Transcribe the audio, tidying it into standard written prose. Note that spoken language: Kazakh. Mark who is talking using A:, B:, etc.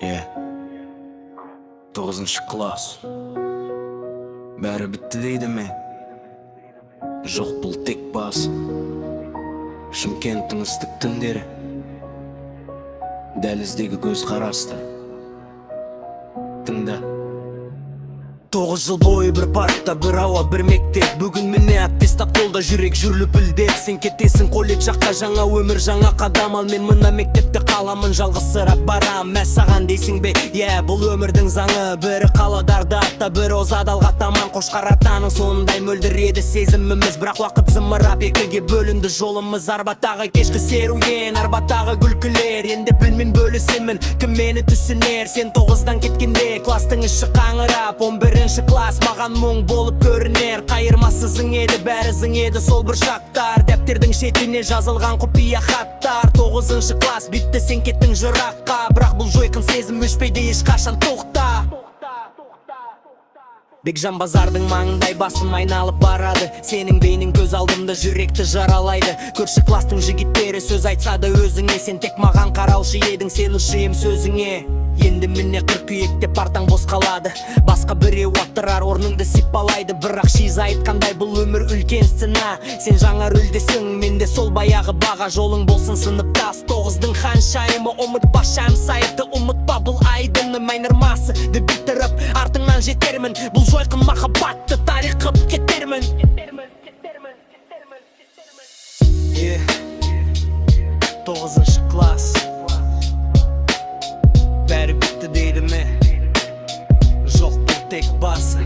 A: Yeah. 9-шы класс. Бәрі бітті дейді ме? Жоқ, бұл тек бас. Шымкенттің ыстық түндері, дәліздегі көз қарасты. Тыңда. 9 жыл бойы бір паркта, бір ауа, бір мектеп. Бүгін міне аттестат қолда, жүрек жүріліп үлдеп. Сен кетесің колледж жаққа, жаңа өмір, жаңа қадам. Ал мен мына мектепте қаламын, жалғызсырап барам. Мә саған дейсің бе? Бұл өмірдің заңы. Бірі қаладарда атта, бірі озадалға таман. Қошқар атаның сондай мөлдір еді сезіміміз. Бірақ уақыт зымырап екіге бөлінді жолымыз. Арбаттағы кешкі серуен, арбаттағы күлкілер. Енді білмен бөлісемін, кім мені түсінер. Сен 9-дан кеткенде кластың іші қаңырап, 11-ші класс маған мұң болып көрінер. Қайырмасызың еді, бәрізің еді сол бір шақтар. Дәптердің шетіне жазылған құпия хаттар. 9-ші класс бітті, сен кеттің жыраққа. Бірақ бұл жойқын сезім өшпейді ешқашан, тоқта. Бекжан базардың маңындай басым айналып барады. Сенің бейнің көз алдымда жүректі жаралайды. Көрші кластың жігіттері сөз айтса да өзіңе. Сен тек маған қараушы едің, сен ұшыйым сөзіңе. Енді міне қыркүйекте партаң бос қалады. Басқа біреу аттырар, орныңды сипалайды. Бірақ шиза айтқандай бұл өмір үлкен сцена. Сен жаңа рөлдесің, менде сол баяғы баға. Жолың болсын сыныптас, 9-дың ханшайымы. Ұмытпа шам сайты, ұмытпа бұл айдыны. Майнырмасы ді бітіріп артыңнан жетермін. Бұл жойқын махаббатты тарих қып кетермін. 9-шы класс. Бәрі бітті дейді ме? Жоқ, бұл тек басы.